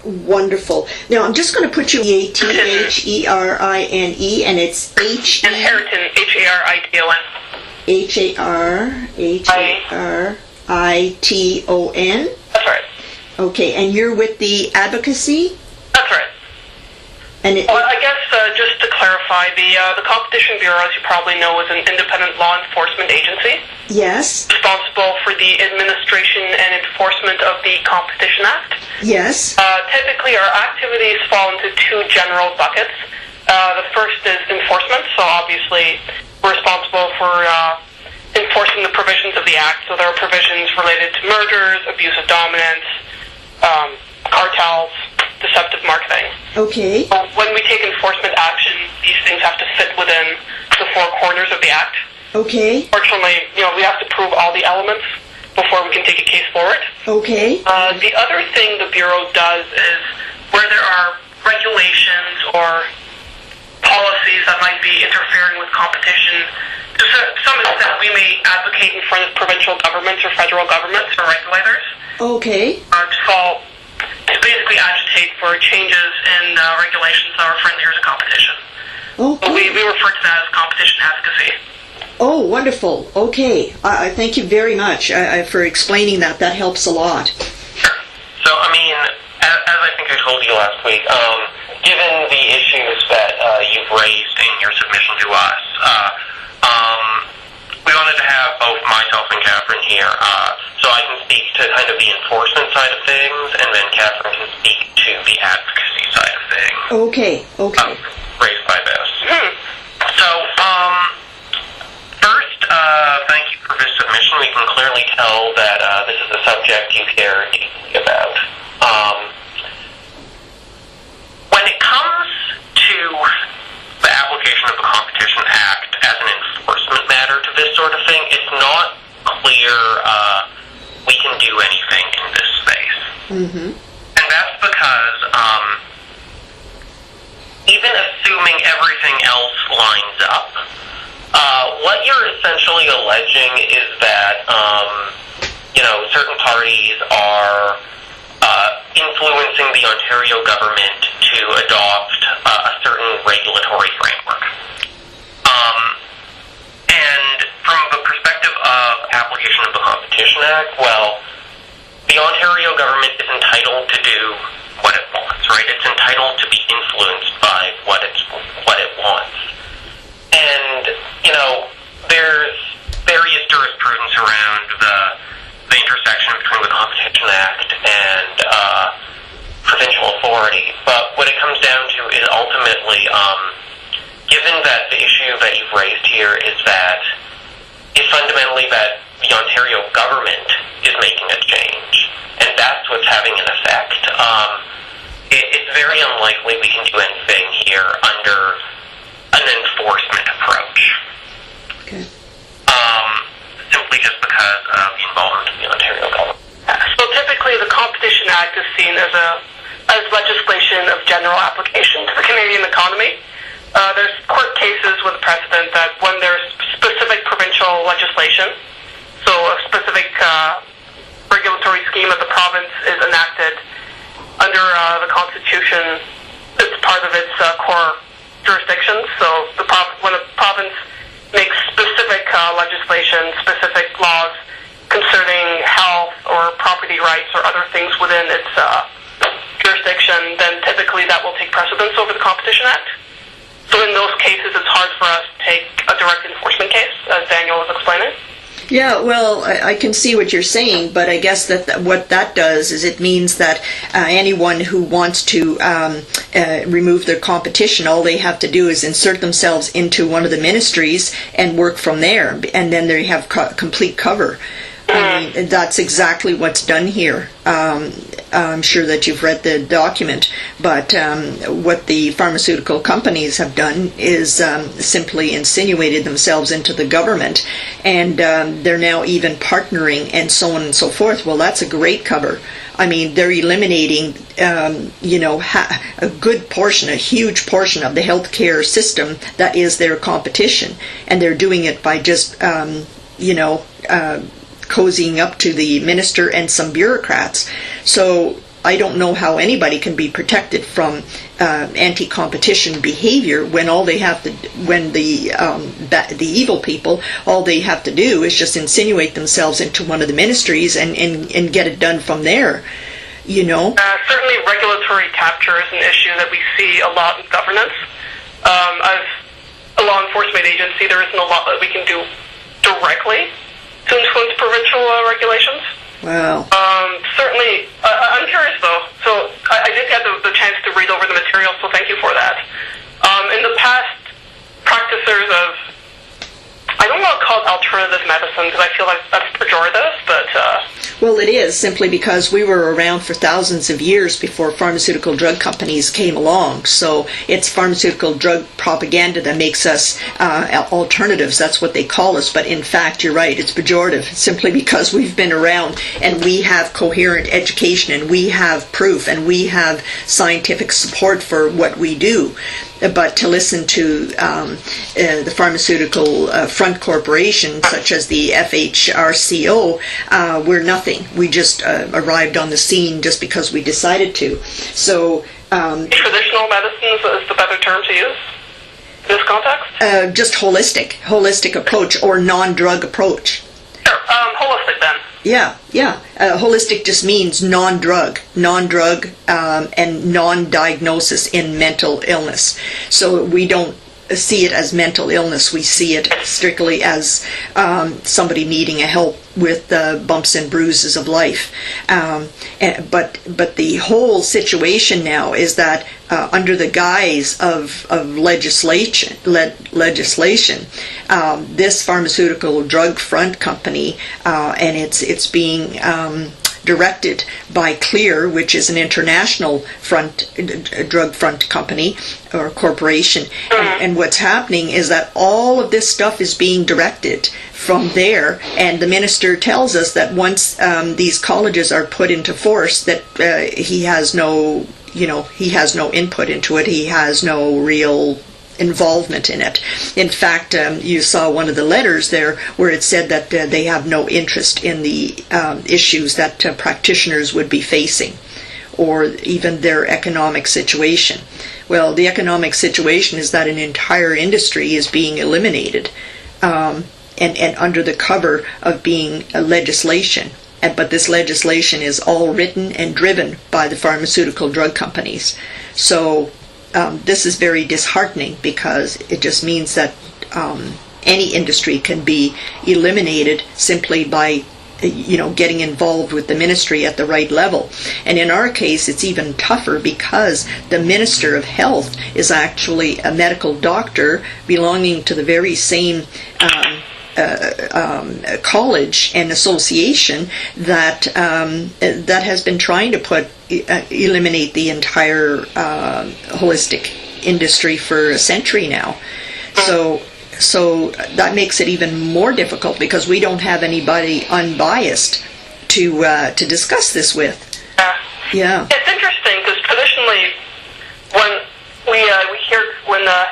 Wonderful. Now I'm just going to put you Atherine, and it's H. Inheriton, Hariton. Hariton. That's right. Okay, and you're with the advocacy? That's right. And well, I guess just to clarify, the Competition Bureau, as you probably know, is an independent law enforcement agency. Yes. Responsible for the administration and enforcement of the Competition Act. Yes. Typically, our activities fall into two general buckets. The first is enforcement, so obviously we're responsible for enforcing the provisions of the Act. So there are provisions related to mergers, abuse of dominance, cartels, deceptive marketing. Okay. When we take enforcement action, these things have to fit within the four corners of the Act. Okay. Fortunately, we have to prove all the elements before we can take a case forward. Okay. The other thing the Bureau does is where there are regulations or policies that might be interfering with competition, to some extent we may advocate in front of provincial governments or federal governments or regulators. Okay. To basically agitate for changes in regulations that are friendlier to competition. Okay. So we refer to that as competition advocacy. Oh, wonderful. Okay. I thank you very much for explaining that. That helps a lot. Sure. So, I mean, as I think I told you last week, given the issues that you've raised in your submission to us, we wanted to have both myself and Catherine here, so I can speak to kind of the enforcement side of things, and then Catherine can speak to the advocacy side of things. Okay. Raised by this. So, first, thank you for this submission. We can clearly tell that this is a subject you care deeply about. When it comes to the application of the Competition Act as an enforcement matter to this sort of thing, it's not clear we can do anything in this space. Mm-hmm. And that's because even assuming everything else lines up, what you're essentially alleging is that certain parties are influencing the Ontario government to adopt a certain regulatory framework. And from the perspective of application of the Competition Act, well, the Ontario government is entitled to do what it wants, right? It's entitled to be influenced by what it wants. And, there's various jurisprudence around the intersection between the Competition Act and provincial authority. But what it comes down to is ultimately, given that the issue that you've raised here is fundamentally that the Ontario government is making a change, and that's what's having an effect, it's very unlikely we can do anything here under an enforcement approach. Okay. Simply just because of the involvement of the Ontario government. So typically the Competition Act is seen as legislation of general application to the Canadian economy. There's court cases with precedent that when there's specific provincial legislation, so a specific regulatory scheme of the province is enacted under the Constitution, it's part of its core jurisdiction. So when a province makes specific legislation, specific laws concerning health or property rights or other things within its jurisdiction, then typically that will take precedence over the Competition Act. So in those cases, it's hard for us to take a direct enforcement case, as Daniel was explaining. Yeah, well, I can see what you're saying, but I guess that what that does is it means that anyone who wants to remove their competition, all they have to do is insert themselves into one of the ministries and work from there, and then they have complete cover. I mean, that's exactly what's done here. I'm sure that you've read the document, but what the pharmaceutical companies have done is simply insinuated themselves into the government, and they're now even partnering and so on and so forth. Well, that's a great cover. I mean, they're eliminating, a good portion, a huge portion of the healthcare system that is their competition, and they're doing it by just, cozying up to the minister and some bureaucrats. So I don't know how anybody can be protected from anti-competition behavior when all they have to, when the evil people, all they have to do is just insinuate themselves into one of the ministries and get it done from there. Certainly regulatory capture is an issue that we see a lot in governance. As a law enforcement agency, there isn't a lot that we can do directly to influence provincial regulations. Wow. Certainly, I'm curious though. So I did get the chance to read over the material, so thank you for that. In the past, practitioners of, I don't want to call it alternative medicine because I feel like that's pejorative, but... Well, it is, simply because we were around for thousands of years before pharmaceutical drug companies came along. So it's pharmaceutical drug propaganda that makes us alternatives. That's what they call us. But in fact, you're right, it's pejorative simply because we've been around and we have coherent education and we have proof and we have scientific support for what we do. But to listen to the pharmaceutical front corporation, such as the FHRCO, we're nothing. We just arrived on the scene just because we decided to. So traditional medicines is the better term to use in this context? Just holistic approach or non-drug approach. Sure, holistic then. Yeah. Holistic just means non-drug and non-diagnosis in mental illness. So we don't see it as mental illness. We see it strictly as somebody needing a help with the bumps and bruises of life. But the whole situation now is that under the guise of legislation, this pharmaceutical drug front company, and it's being directed by Clear, which is an international drug front company or corporation. And what's happening is that all of this stuff is being directed from there, and the minister tells us that once these colleges are put into force, that he has no input into it. He has no real involvement in it. In fact, you saw one of the letters there where it said that they have no interest in the issues that practitioners would be facing, or even their economic situation. Well, the economic situation is that an entire industry is being eliminated, and under the cover of being a legislation. But this legislation is all written and driven by the pharmaceutical drug companies. So this is very disheartening because it just means that any industry can be eliminated simply by getting involved with the ministry at the right level. And in our case, it's even tougher because the Minister of Health is actually a medical doctor belonging to the very same college and association that has been trying to eliminate the entire holistic industry for a century now. So that makes it even more difficult because we don't have anybody unbiased to discuss this with. Yeah. It's interesting because traditionally, when we hear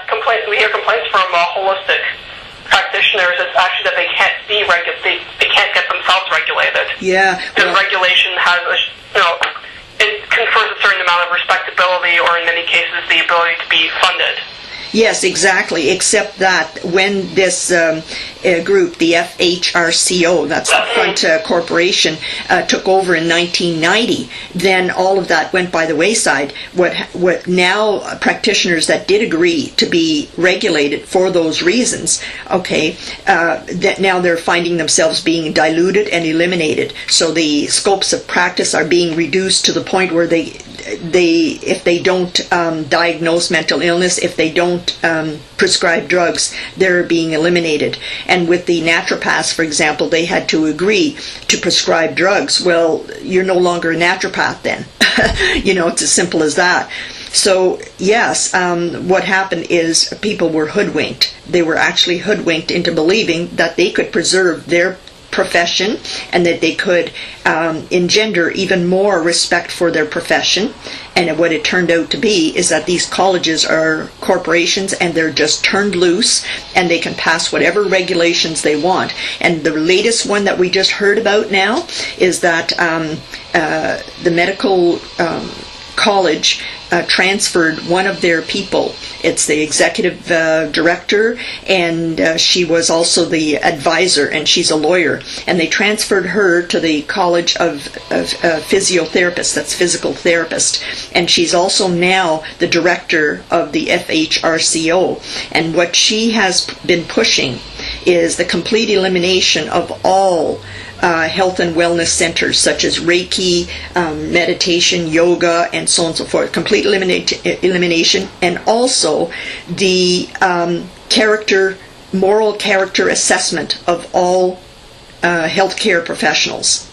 complaints from holistic practitioners, it's actually that they can't they can't get themselves regulated. Yeah. Because regulation has it confers a certain amount of respectability, or in many cases, the ability to be funded. Yes, exactly, except that when this group, the FHRCO, that's the front corporation, took over in 1990, then all of that went by the wayside. What now practitioners that did agree to be regulated for those reasons, that now they're finding themselves being diluted and eliminated. So the scopes of practice are being reduced to the point where if they don't diagnose mental illness, if they don't prescribe drugs, they're being eliminated. And with the naturopaths, for example, they had to agree to prescribe drugs. Well, you're no longer a naturopath then. It's as simple as that. So yes, what happened is people were hoodwinked. They were actually hoodwinked into believing that they could preserve their profession, and that they could engender even more respect for their profession. And what it turned out to be is that these colleges are corporations, and they're just turned loose, and they can pass whatever regulations they want. And the latest one that we just heard about now is that the medical college transferred one of their people. It's the executive director, and she was also the advisor, and she's a lawyer. And they transferred her to the College of Physiotherapists, that's physical therapist. And she's also now the director of the FHRCO. And what she has been pushing is the complete elimination of all health and wellness centers such as Reiki, meditation, yoga, and so on and so forth. Complete elimination, and also the moral character assessment of all healthcare professionals.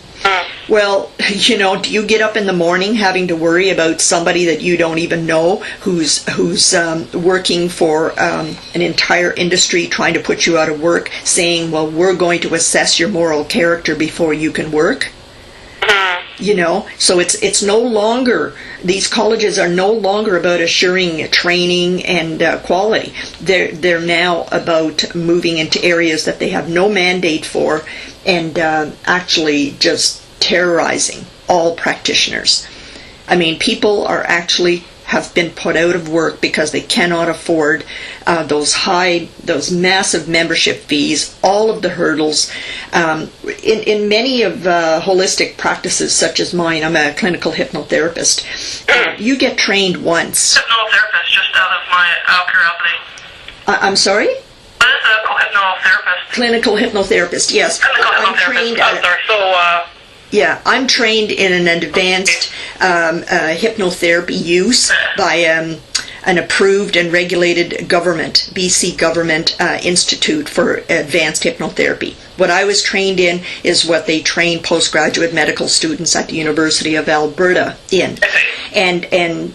Well, do you get up in the morning having to worry about somebody that you don't even know who's working for an entire industry trying to put you out of work, saying, well, we're going to assess your moral character before you can work? So it's no longer, these colleges are no longer about assuring training and quality. They're now about moving into areas that they have no mandate for, and actually just terrorizing all practitioners. I mean, people have been put out of work because they cannot afford those massive membership fees, all of the hurdles. In many of holistic practices such as mine, I'm a clinical hypnotherapist, you get trained once. Hypnotherapist, just out of curiosity. I'm sorry? What is a hypnotherapist? Clinical hypnotherapist, yes. Clinical I'm hypnotherapist. trained Yeah, I'm trained in an advanced hypnotherapy use by an approved and regulated government, BC Government Institute for Advanced Hypnotherapy. What I was trained in is what they train postgraduate medical students at the University of Alberta in. And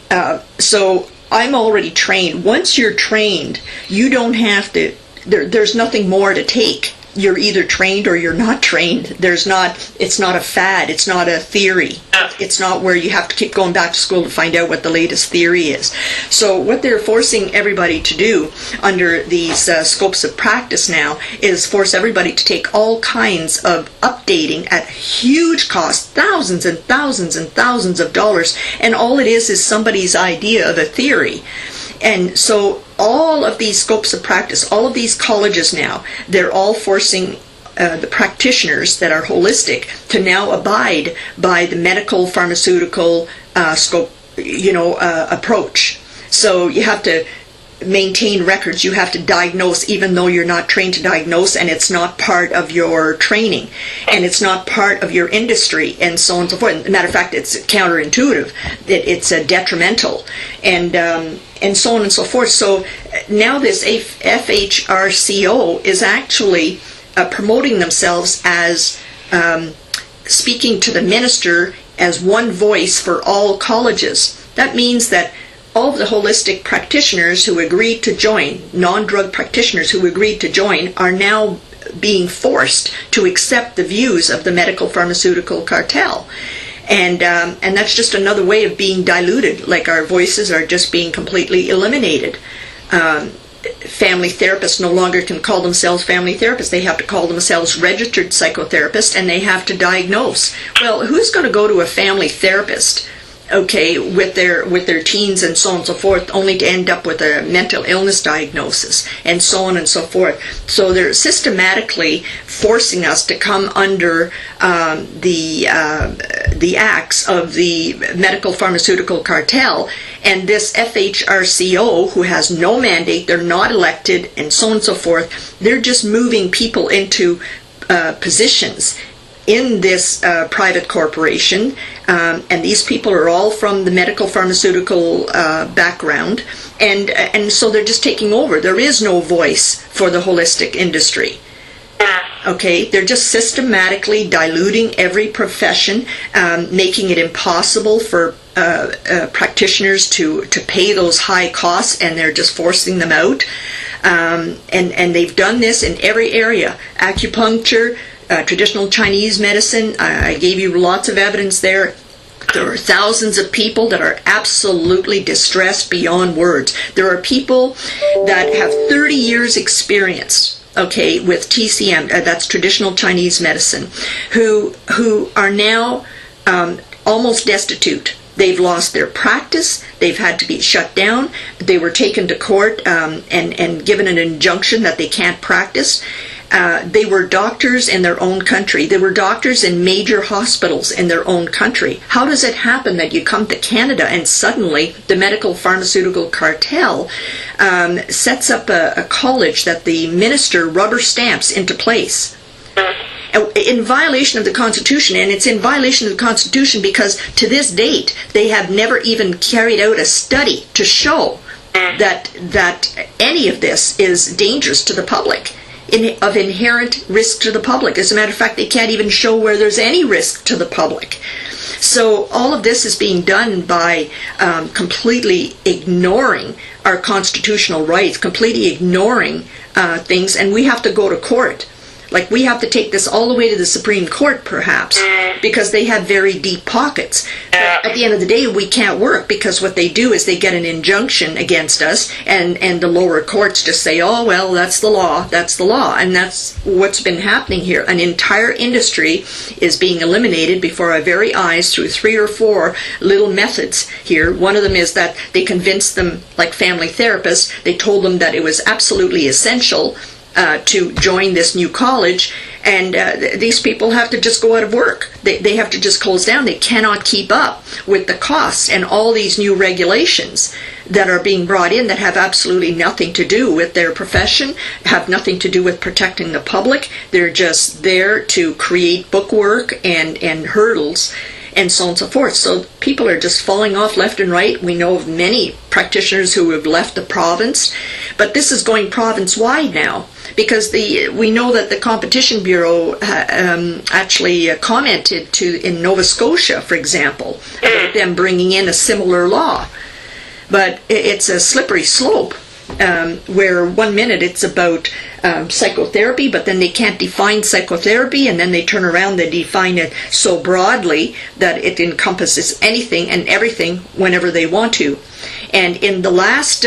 so I'm already trained. Once you're trained, you don't have to, there's nothing more to take. You're either trained or you're not trained. It's not a fad. It's not a theory. It's not where you have to keep going back to school to find out what the latest theory is. So what they're forcing everybody to do under these scopes of practice now is force everybody to take all kinds of updating at huge cost, thousands and thousands and thousands of dollars, and all it is somebody's idea of a theory. And so all of these scopes of practice, all of these colleges now, they're all forcing the practitioners that are holistic to now abide by the medical pharmaceutical scope, approach. So you have to maintain records, you have to diagnose even though you're not trained to diagnose, and it's not part of your training, and it's not part of your industry, and so on and so forth. As a matter of fact, it's counterintuitive, it's detrimental, and so on and so forth. So now this FHRCO is actually promoting themselves as speaking to the minister as one voice for all colleges. That means that all of the holistic practitioners who agreed to join, non-drug practitioners who agreed to join, are now being forced to accept the views of the medical pharmaceutical cartel. And that's just another way of being diluted, like our voices are just being completely eliminated. Family therapists no longer can call themselves family therapists. They have to call themselves registered psychotherapists, and they have to diagnose. Well, who's going to go to a family therapist, okay, with their teens and so on and so forth, only to end up with a mental illness diagnosis, and so on and so forth. So they're systematically forcing us to come under the acts of the medical pharmaceutical cartel, and this FHRCO, who has no mandate, they're not elected, and so on and so forth, they're just moving people into positions in this private corporation, and these people are all from the medical pharmaceutical background, and so they're just taking over. There is no voice for the holistic industry. Okay, they're just systematically diluting every profession, making it impossible for practitioners to pay those high costs, and they're just forcing them out. And they've done this in every area: acupuncture, traditional Chinese medicine, I gave you lots of evidence there. There are thousands of people that are absolutely distressed beyond words. There are people that have 30 years experience, okay, with TCM, that's traditional Chinese medicine, who are now almost destitute. They've lost their practice. They've had to be shut down. They were taken to court and given an injunction that they can't practice. They were doctors in their own country. They were doctors in major hospitals in their own country. How does it happen that you come to Canada and suddenly the medical pharmaceutical cartel sets up a college that the minister rubber stamps into place? In violation of the Constitution, and it's in violation of the Constitution because to this date they have never even carried out a study to show that any of this is dangerous to the public, of inherent risk to the public. As a matter of fact, they can't even show where there's any risk to the public. So all of this is being done by completely ignoring our constitutional rights, completely ignoring things, and we have to go to court. Like, we have to take this all the way to the Supreme Court, perhaps, because they have very deep pockets. But at the end of the day, we can't work, because what they do is they get an injunction against us, and the lower courts just say, oh, well, that's the law, and that's what's been happening here. An entire industry is being eliminated before our very eyes through 3 or 4 little methods here. One of them is that they convinced them, like family therapists, they told them that it was absolutely essential to join this new college, and these people have to just go out of work. They have to just close down. They cannot keep up with the costs and all these new regulations that are being brought in that have absolutely nothing to do with their profession, have nothing to do with protecting the public. They're just there to create bookwork and hurdles, and so on and so forth. So people are just falling off left and right. We know of many practitioners who have left the province, but this is going province-wide now, because we know that the Competition Bureau actually commented in Nova Scotia, for example, about them bringing in a similar law. But it's a slippery slope, where 1 minute it's about psychotherapy, but then they can't define psychotherapy, and then they turn around, they define it so broadly that it encompasses anything and everything whenever they want to. And in the last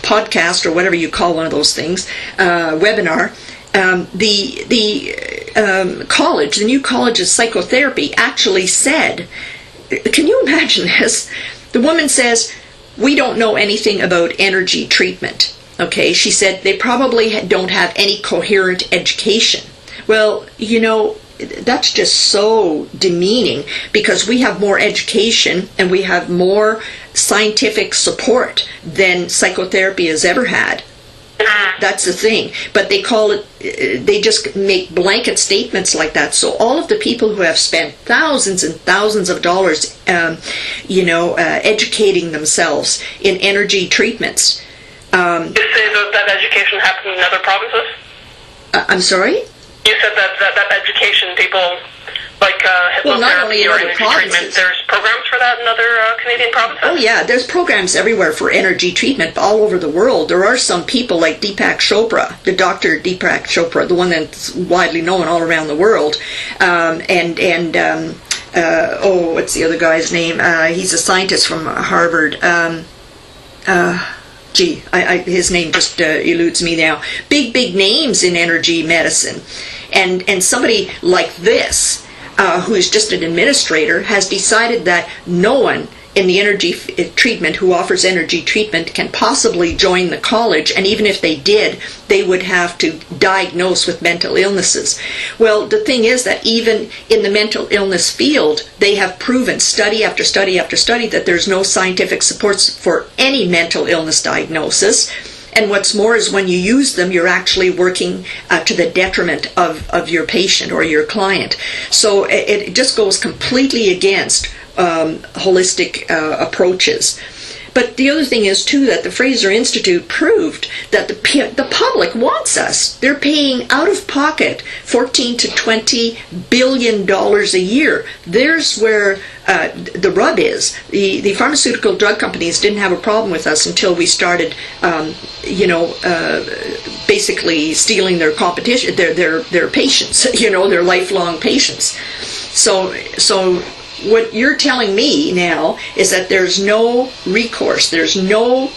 podcast, or whatever you call one of those things, webinar, the college, the new college of psychotherapy, actually said, can you imagine this? The woman says, we don't know anything about energy treatment. Okay, she said they probably don't have any coherent education. Well, you know, that's just so demeaning, because we have more education and we have more scientific support than psychotherapy has ever had. That's the thing. But they call it, they just make blanket statements like that. So all of the people who have spent thousands and thousands of dollars, educating themselves in energy treatments. You say that education happens in other provinces? I'm sorry? You said that education, people like hypnotherapy or energy treatment, there's programs for that in other Canadian provinces? Oh yeah, there's programs everywhere for energy treatment all over the world. There are some people like Deepak Chopra, the Dr. Deepak Chopra, the one that's widely known all around the world, what's the other guy's name? He's a scientist from Harvard. His name just eludes me now. Big names in energy medicine. And somebody like this, who is just an administrator, has decided that no one in the energy treatment who offers energy treatment can possibly join the college, and even if they did, they would have to diagnose with mental illnesses. Well, the thing is that even in the mental illness field, they have proven, study after study after study, that there's no scientific supports for any mental illness diagnosis. And what's more is when you use them, you're actually working to the detriment of your patient or your client. So it just goes completely against holistic approaches. But the other thing is, too, that the Fraser Institute proved that the public wants us. They're paying out of pocket $14 to $20 billion a year. There's where the rub is the pharmaceutical drug companies didn't have a problem with us until we started, basically stealing their competition, their patients, their lifelong patients. So what you're telling me now is that there's no recourse, there's no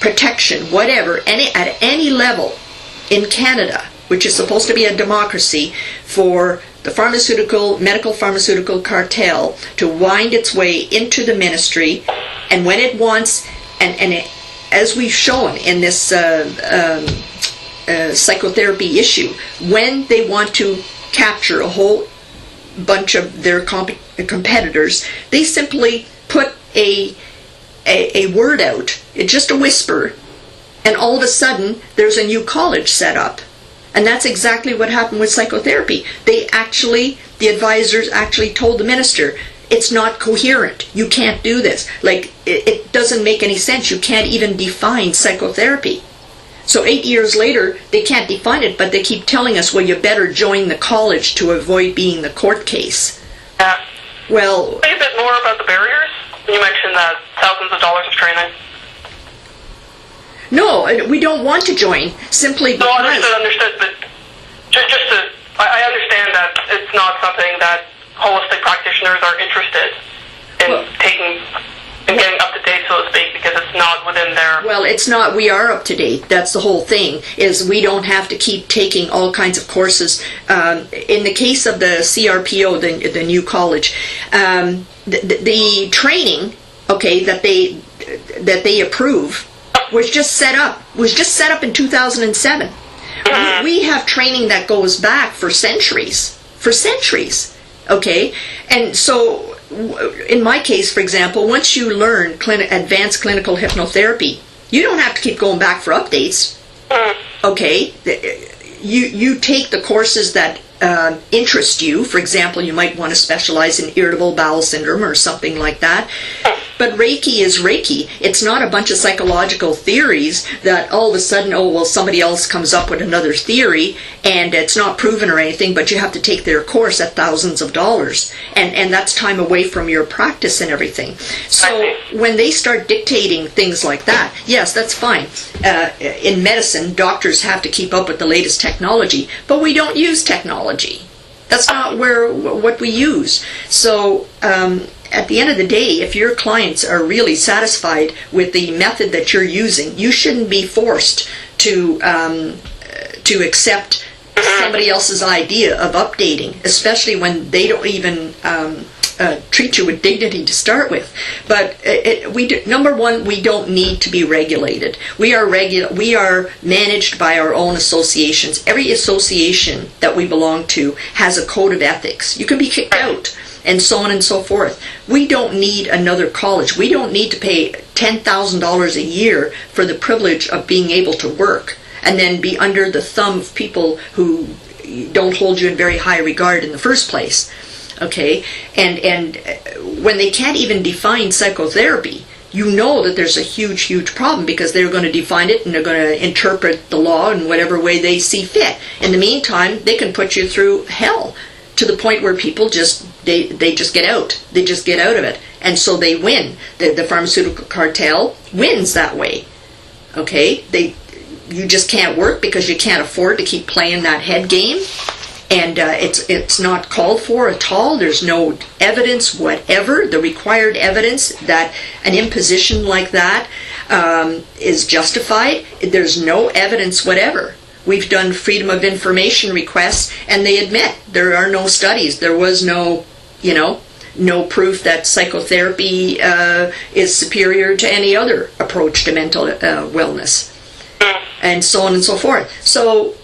protection, whatever, at any level in Canada, which is supposed to be a democracy, for the medical pharmaceutical cartel to wind its way into the ministry, and when it wants, as we've shown in this psychotherapy issue, when they want to capture a whole bunch of their competitors, they simply put a word out, just a whisper, and all of a sudden there's a new college set up. And that's exactly what happened with psychotherapy. The advisors actually told the minister, it's not coherent, you can't do this. Like, it doesn't make any sense, you can't even define psychotherapy. So 8 years later, they can't define it, but they keep telling us, well, you better join the college to avoid being the court case. Yeah. Well, say a bit more about the barriers. You mentioned that thousands of dollars of training. no, we don't want to join, simply because... No, understood, but I understand that it's not something that holistic practitioners are interested in taking and getting up to date, so to speak, because it's not within their... Well, it's not. We are up to date. That's the whole thing, is we don't have to keep taking all kinds of courses. In the case of the CRPO, the new college, the training, that they approve was just set up in 2007. We have training that goes back for centuries, okay? And so, in my case, for example, once you learn advanced clinical hypnotherapy, you don't have to keep going back for updates, okay? You take the courses that interest you. For example, you might want to specialize in irritable bowel syndrome or something like that. But Reiki is Reiki. It's not a bunch of psychological theories that all of a sudden, somebody else comes up with another theory and it's not proven or anything, but you have to take their course at thousands of dollars. And that's time away from your practice and everything. So when they start dictating things like that, yes, that's fine. In medicine, doctors have to keep up with the latest technology, but we don't use technology. That's not what we use. So at the end of the day, if your clients are really satisfied with the method that you're using, you shouldn't be forced to accept somebody else's idea of updating, especially when they don't even treat you with dignity to start with. But number one, we don't need to be regulated. We are managed by our own associations. Every association that we belong to has a code of ethics. You can be kicked out, and so on and so forth. We don't need another college. We don't need to pay $10,000 a year for the privilege of being able to work and then be under the thumb of people who don't hold you in very high regard in the first place. Okay, and when they can't even define psychotherapy, you know that there's a huge problem, because they're going to define it and they're going to interpret the law in whatever way they see fit. In the meantime, they can put you through hell to the point where people they just get out. They just get out of it, and so they win. The pharmaceutical cartel wins that way. Okay, you just can't work because you can't afford to keep playing that head game. And it's not called for at all. There's no evidence whatever, the required evidence that an imposition like that is justified. There's no evidence whatever. We've done freedom of information requests, and they admit there are no studies. There was no proof that psychotherapy is superior to any other approach to mental wellness, and so on and so forth. So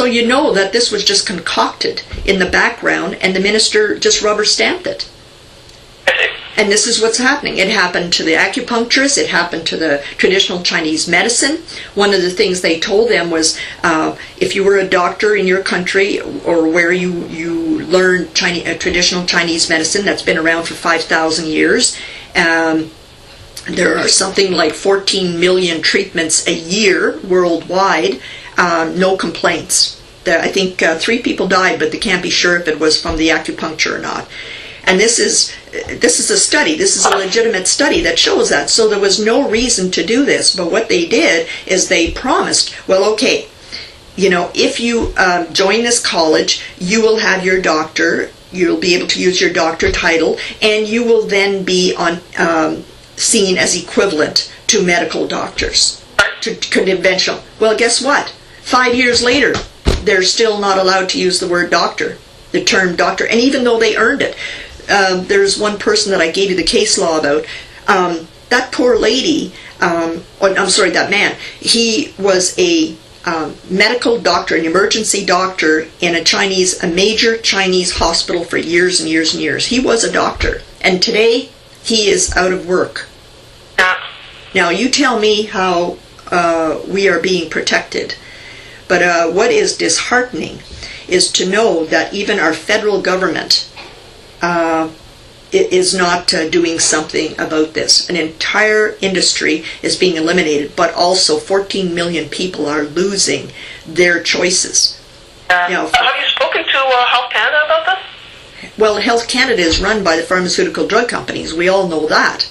you know that this was just concocted in the background, and the minister just rubber stamped it. And this is what's happening. It happened to the acupuncturists. It happened to the traditional Chinese medicine. One of the things they told them was, if you were a doctor in your country or where you learned traditional Chinese medicine that's been around for 5,000 years, there are something like 14 million treatments a year worldwide. No complaints. I think 3 people died, but they can't be sure if it was from the acupuncture or not. And this is this is a study. This is a legitimate study that shows that. So there was no reason to do this. But what they did is they promised, well, okay, if you join this college, you will have your doctor. You'll be able to use your doctor title, and you will then be seen as equivalent to medical doctors, to conventional. Well, guess what? 5 years later, they're still not allowed to use the word doctor, the term doctor, and even though they earned it. There's one person that I gave you the case law about. That poor lady, that man, he was a medical doctor, an emergency doctor in a major Chinese hospital for years and years and years. He was a doctor, and today he is out of work. Now you tell me how we are being protected. But what is disheartening is to know that even our federal government is not doing something about this. An entire industry is being eliminated, but also 14 million people are losing their choices. Have you spoken to Health Canada about this? Well, Health Canada is run by the pharmaceutical drug companies. We all know that.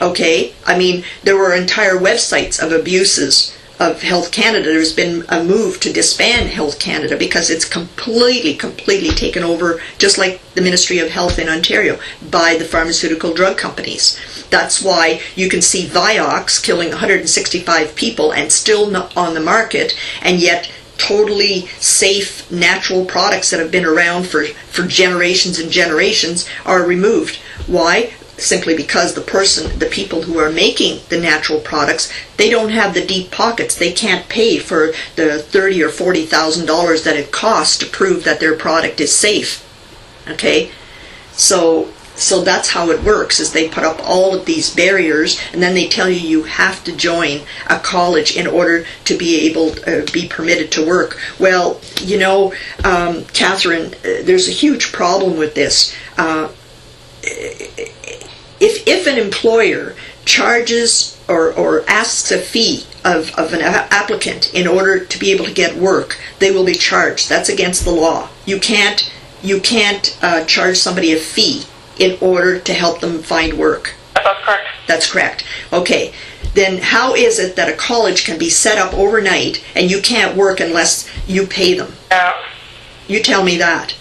Okay? I mean, there were entire websites of abuses of Health Canada. There's been a move to disband Health Canada because it's completely taken over, just like the Ministry of Health in Ontario, by the pharmaceutical drug companies. That's why you can see Vioxx killing 165 people and still not on the market, and yet totally safe natural products that have been around for generations and generations are removed. Why? Simply because the people who are making the natural products, they don't have the deep pockets. They can't pay for the $30,000 or $40,000 that it costs to prove that their product is safe. Okay, so that's how it works. Is they put up all of these barriers, and then they tell you have to join a college in order to be able to be permitted to work. Well, Catherine, there's a huge problem with this. If an employer charges or asks a fee of an applicant in order to be able to get work, they will be charged. That's against the law. You can't charge somebody a fee in order to help them find work. That's correct. That's correct. Okay. Then how is it that a college can be set up overnight and you can't work unless you pay them? You tell me that.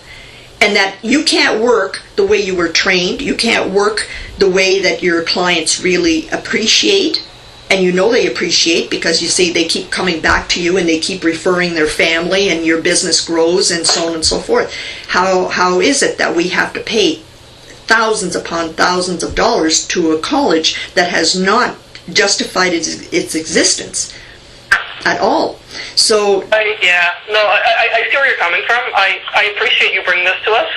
And that you can't work the way you were trained. You can't work the way that your clients really appreciate. And they appreciate because you see they keep coming back to you and they keep referring their family and your business grows and so on and so forth. How is it that we have to pay thousands upon thousands of dollars to a college that has not justified its existence at all? So I see where you're coming from. I appreciate you bringing this to us.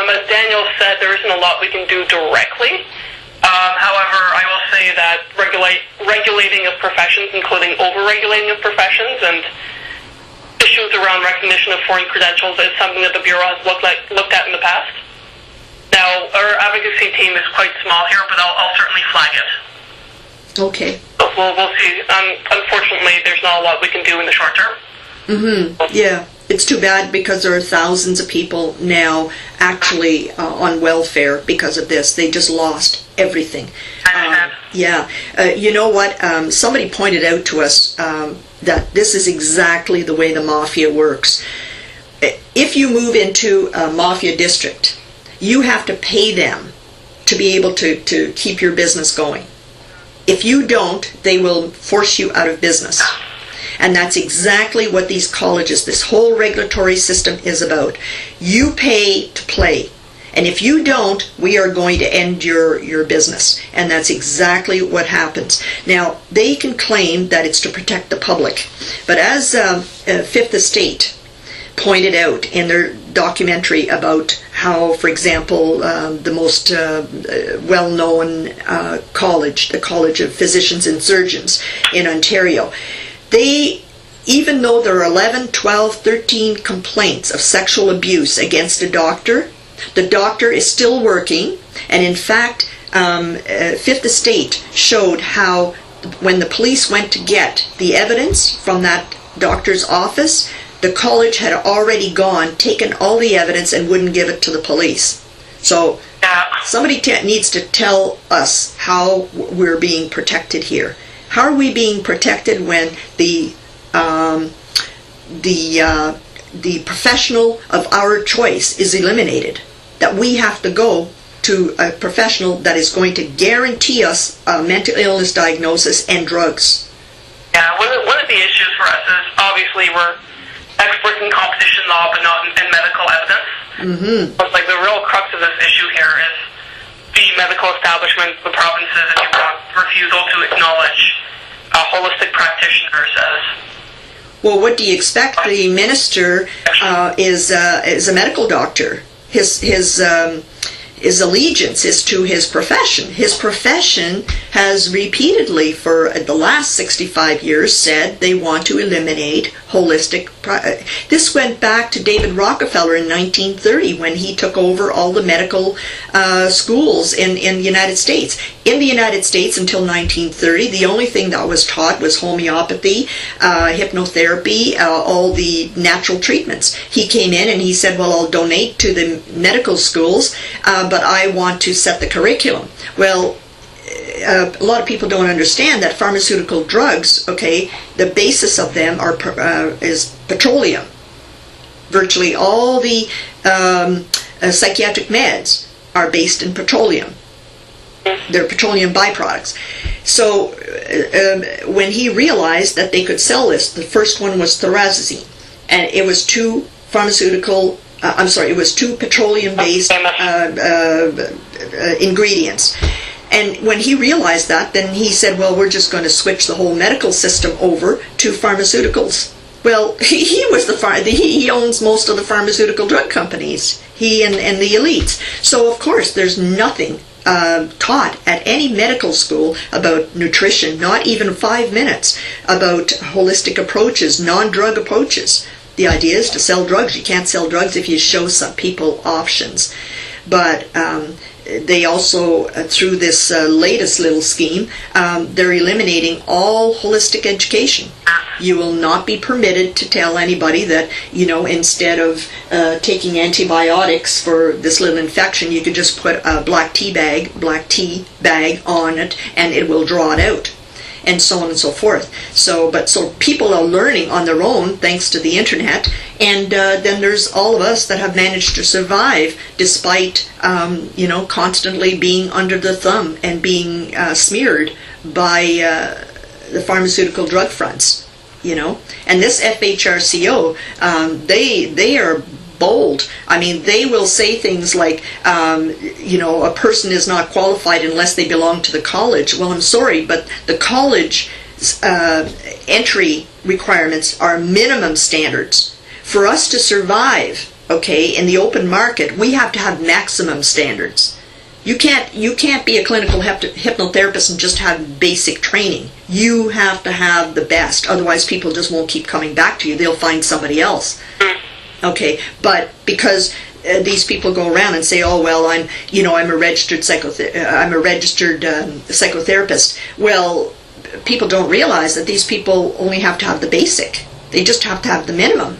As Daniel said, there isn't a lot we can do directly. However, I will say that regulating of professions, including over-regulating of professions, and issues around recognition of foreign credentials is something that the Bureau has looked at in the past. Now, our advocacy team is quite small here, but I'll certainly flag it. Okay. We'll see. Unfortunately, there's not a lot we can do in the short term. Yeah. It's too bad because there are thousands of people now actually on welfare because of this. They just lost everything. Yeah. You know what? Somebody pointed out to us that this is exactly the way the mafia works. If you move into a mafia district, you have to pay them to be able to keep your business going. If you don't, they will force you out of business. And that's exactly what these colleges, this whole regulatory system is about. You pay to play. And if you don't, we are going to end your business. And that's exactly what happens. Now, they can claim that it's to protect the public. But as Fifth Estate pointed out in their documentary about how, for example, the most well-known college, the College of Physicians and Surgeons in Ontario, even though there are 11, 12, 13 complaints of sexual abuse against a doctor, the doctor is still working. And in fact, Fifth Estate showed how when the police went to get the evidence from that doctor's office, the college had already taken all the evidence and wouldn't give it to the police. So Somebody needs to tell us how we're being protected here. How are we being protected when the professional of our choice is eliminated? That we have to go to a professional that is going to guarantee us a mental illness diagnosis and drugs. Yeah, one of the issues for us is obviously we're experts in competition law, but not in medical evidence. Mm-hmm. But like the real crux of this issue here is the medical establishment, the provinces, if you want, refusal to acknowledge holistic practitioners as. Well, what do you expect? The minister is a medical doctor. His allegiance is to his profession. His profession has repeatedly, for the last 65 years, said they want to eliminate holistic. This went back to David Rockefeller in 1930 when he took over all the medical schools in the United States. In the United States until 1930, the only thing that was taught was homeopathy, hypnotherapy, all the natural treatments. He came in and he said, well, I'll donate to the medical schools, but I want to set the curriculum. Well, a lot of people don't understand that pharmaceutical drugs, okay, the basis of them is petroleum. Virtually all the psychiatric meds are based in petroleum. They're petroleum byproducts. So when he realized that they could sell this, the first one was thorazine, and it was two petroleum-based ingredients. And when he realized that, then he said, well, we're just going to switch the whole medical system over to pharmaceuticals. Well, he owns most of the pharmaceutical drug companies, he and the elites. So, of course, there's nothing taught at any medical school about nutrition, not even 5 minutes, about holistic approaches, non-drug approaches. The idea is to sell drugs. You can't sell drugs if you show some people options. But they also, through this latest little scheme, they're eliminating all holistic education. You will not be permitted to tell anybody that, instead of taking antibiotics for this little infection, you could just put a black tea bag on it and it will draw it out, and so on and so forth. So people are learning on their own thanks to the internet, and then there's all of us that have managed to survive despite, constantly being under the thumb and being smeared by the pharmaceutical drug fronts, And this FHRCO, they are bold. I mean, they will say things like, a person is not qualified unless they belong to the college. Well, I'm sorry, but the college entry requirements are minimum standards. For us to survive, in the open market, we have to have maximum standards. You can't be a clinical hypnotherapist and just have basic training. You have to have the best. Otherwise, people just won't keep coming back to you. They'll find somebody else. Okay, but because these people go around and say, "Oh well, I'm a registered psychotherapist." Well, people don't realize that these people only have to have the basic. They just have to have the minimum.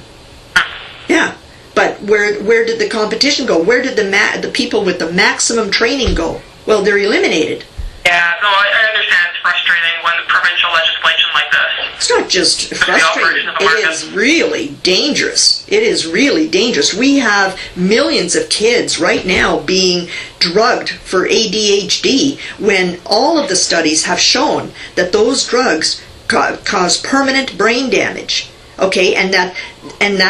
Yeah, but where did the competition go? Where did the people with the maximum training go? Well, they're eliminated. Yeah, no, I understand it's frustrating when provincial legislation like this. It's not just frustrating. It is really dangerous. It is really dangerous. We have millions of kids right now being drugged for ADHD when all of the studies have shown that those drugs cause permanent brain damage. Okay, and that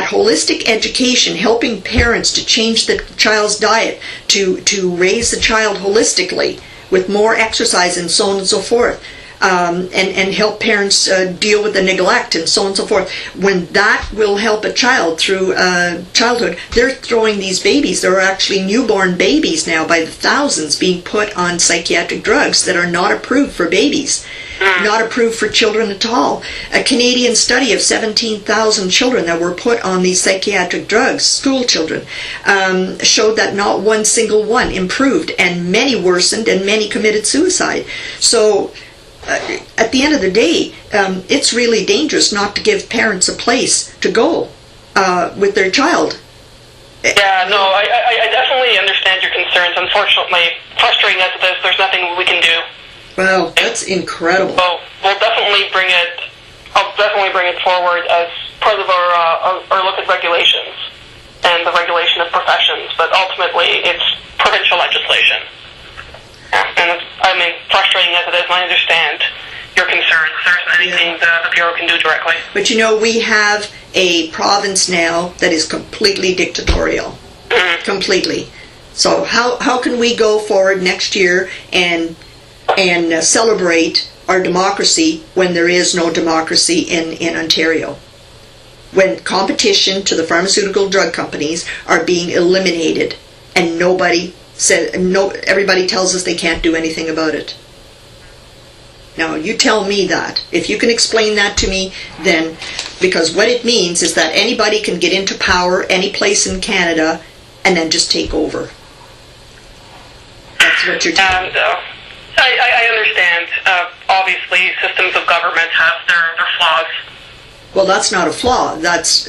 holistic education, helping parents to change the child's diet, to raise the child holistically with more exercise and so on and so forth, and help parents deal with the neglect and so on and so forth. When that will help a child through childhood, they're throwing these babies. There are actually newborn babies now by the thousands being put on psychiatric drugs that are not approved for babies. Not approved for children at all. A Canadian study of 17,000 children that were put on these psychiatric drugs, school children, showed that not one single one improved, and many worsened, and many committed suicide. So at the end of the day, it's really dangerous not to give parents a place to go with their child. Yeah, no, I definitely understand your concerns. Unfortunately, frustrating as it is, there's nothing we can do. Wow, that's incredible. So we'll definitely bring it. I'll definitely bring it forward as part of our look at regulations and the regulation of professions. But ultimately, it's provincial legislation. And it's, I mean, frustrating as it is, I understand your concerns. There isn't anything the Bureau can do directly. But you know, we have a province now that is completely dictatorial. Completely. So how can we go forward next year and celebrate our democracy when there is no democracy in Ontario? When competition to the pharmaceutical drug companies are being eliminated and everybody tells us they can't do anything about it. Now, you tell me that. If you can explain that to me, then, because what it means is that anybody can get into power any place in Canada and then just take over. That's what you're telling me. I understand. Obviously, systems of government have their flaws. Well, that's not a flaw. That's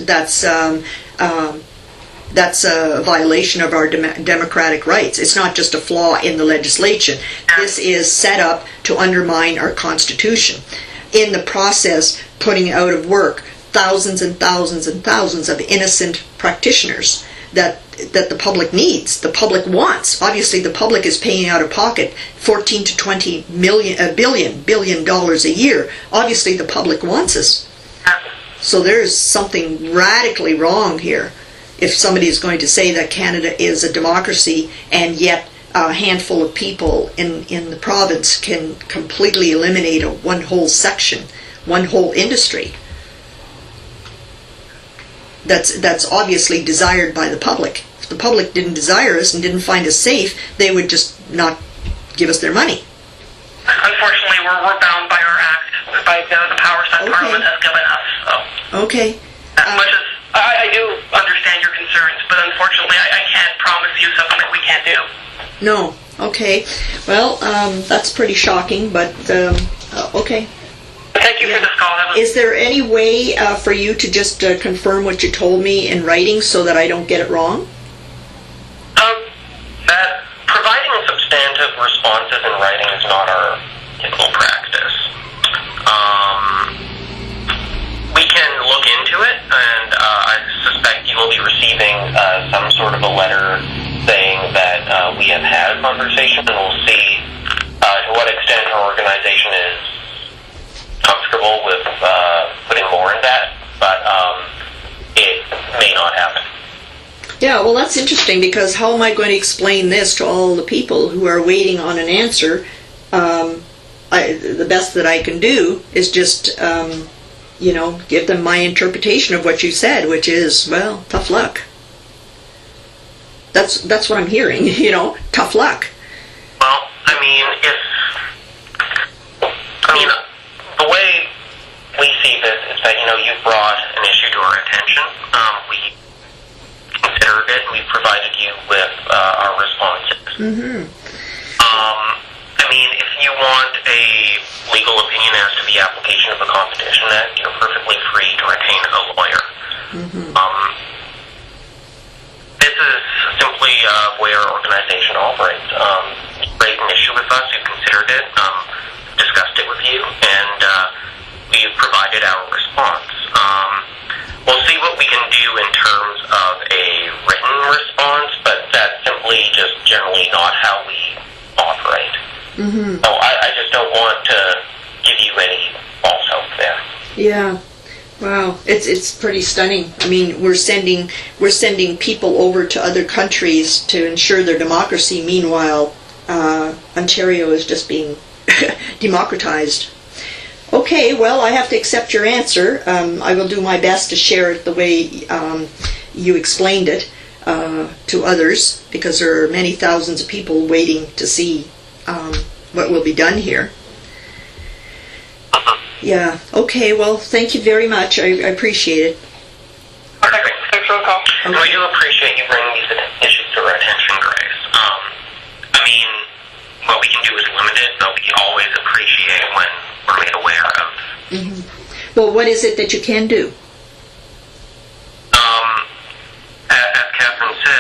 a violation of our democratic rights. It's not just a flaw in the legislation. This is set up to undermine our Constitution. In the process, putting out of work thousands and thousands and thousands of innocent practitioners that the public needs, the public wants. Obviously, the public is paying out of pocket $14 to $20 billion a year. Obviously, the public wants us. So there's something radically wrong here. If somebody is going to say that Canada is a democracy and yet a handful of people in the province can completely eliminate one whole section, one whole industry, that's obviously desired by the public. If the public didn't desire us and didn't find us safe, they would just not give us their money. Unfortunately, we're bound by our act, by the powers that Parliament has given us. So. Okay. As much as I do understand your concerns, but unfortunately, I can't promise you something that we can't do. No. Okay. Well, that's pretty shocking, but okay. Thank you for this call. Is there any way for you to just confirm what you told me in writing so that I don't get it wrong? That providing substantive responses in writing is not our typical practice. We can look into it, and I suspect you will be receiving some sort of a letter saying that we have had a conversation, and we'll see to what extent our organization is comfortable with putting more in that, but it may not happen. Yeah, well, that's interesting, because how am I going to explain this to all the people who are waiting on an answer? The best that I can do is just, give them my interpretation of what you said, which is, well, tough luck. That's what I'm hearing, tough luck. Well, the way we see this is that, you've brought an issue to our attention. We considered it, and we provided you with our responses. Mm-hmm. If you want a legal opinion as to the application of the Competition Act, you're perfectly free to retain a lawyer. Mm-hmm. This is simply the way our organization operates. You raised an issue with us, we've considered it, discussed it with you, and we've provided our response. We'll see what we can do in terms of a written response, but that's simply just generally not how we operate. Mm-hmm. So I just don't want to give you any false hope there. Yeah. Wow, it's pretty stunning. We're sending people over to other countries to ensure their democracy. Meanwhile, Ontario is just being democratized. Okay, well, I have to accept your answer. I will do my best to share it the way you explained it to others, because there are many thousands of people waiting to see what will be done here. Yeah, okay, well, thank you very much. I appreciate it. Okay, thanks for the call. Okay. We do appreciate you bringing these issues to our attention, Grace. What we can do is limited, but we always appreciate when we're made aware of. Mm-hmm. Well, what is it that you can do? As Catherine said,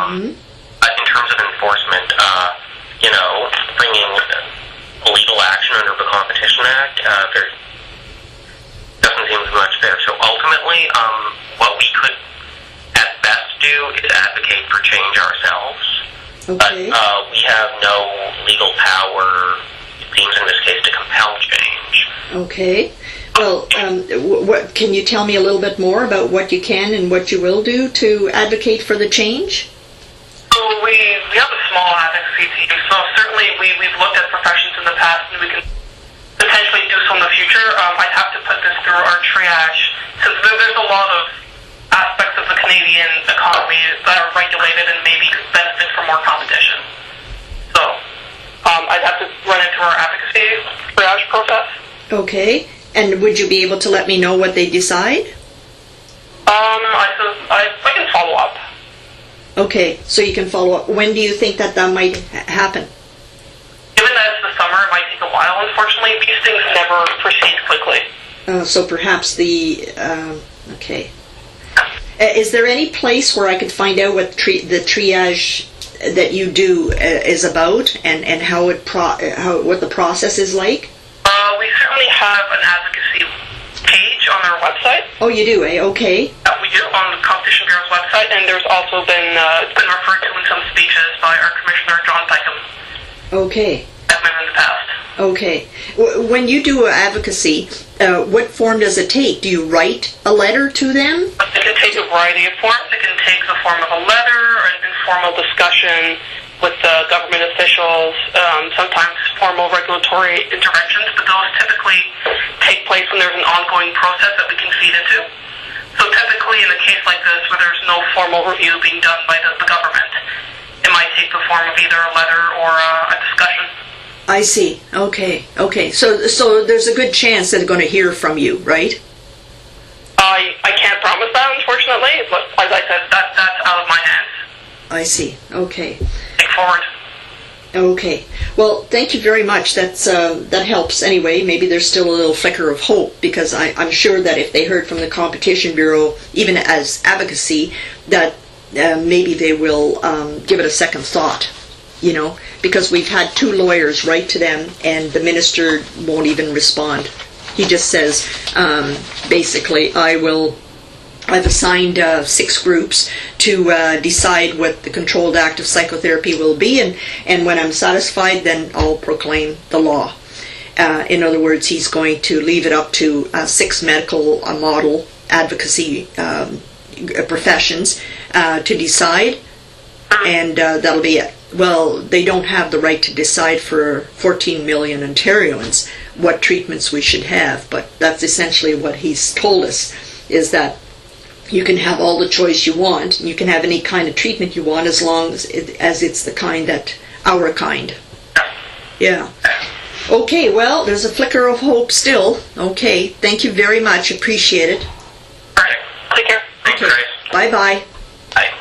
In terms of enforcement, bringing legal action under the Competition Act, there doesn't seem as much there. So ultimately, what we could at best do is advocate for change ourselves. Okay. But we have no legal power, it seems in this case, to compel change. Okay. Well, what can you tell me a little bit more about what you can and what you will do to advocate for the change? So we have a small advocacy team, so certainly we've looked at professions in the past and we can potentially do so in the future. I'd have to put this through our triage, since there's a lot of aspects of the Canadian economy that are regulated and maybe could benefit from more competition. So I'd have to run into our advocacy triage process. Okay. And would you be able to let me know what they decide? I can follow up. Okay, so you can follow up. When do you think that might happen? Given that it's the summer, it might take a while. Unfortunately, these things never proceed quickly. So perhaps okay. Is there any place where I could find out what the triage that you do is about, and what the process is like? We certainly have an advocacy page on our website. Oh, you do, eh? Okay. We do on the Competition Bureau's website, and there's also been it's been referred to in some speeches by our Commissioner John Takeover. Okay. I've been in the past. Okay. When you do advocacy, what form does it take? Do you write a letter to them? It can take a variety of forms. It can take the form of a letter, or an informal discussion with government officials, sometimes formal regulatory interventions, but those typically take place when there's an ongoing process that we can feed into. So typically in a case like this where there's no formal review being done by the government, it might take the form of either a letter or a discussion. I see. Okay. So there's a good chance that they're going to hear from you, right? I can't promise that, unfortunately, but as I said, that's out of my hands. I see. Okay. Take forward. Okay. Well, thank you very much. That helps anyway. Maybe there's still a little flicker of hope, because I'm sure that if they heard from the Competition Bureau, even as advocacy, that maybe they will give it a second thought, because we've had 2 lawyers write to them and the minister won't even respond. He just says, basically, I've assigned 6 groups to decide what the controlled act of psychotherapy will be, and when I'm satisfied, then I'll proclaim the law. In other words, he's going to leave it up to 6 medical model advocacy professions to decide, and that'll be it. Well, they don't have the right to decide for 14 million Ontarians what treatments we should have, but that's essentially what he's told us, is that you can have all the choice you want, and you can have any kind of treatment you want as long as it's the kind that our kind. Yeah. Okay, well, there's a flicker of hope still. Okay, thank you very much. Appreciate it. All right. Take care. Thanks, guys. Bye-bye. Bye.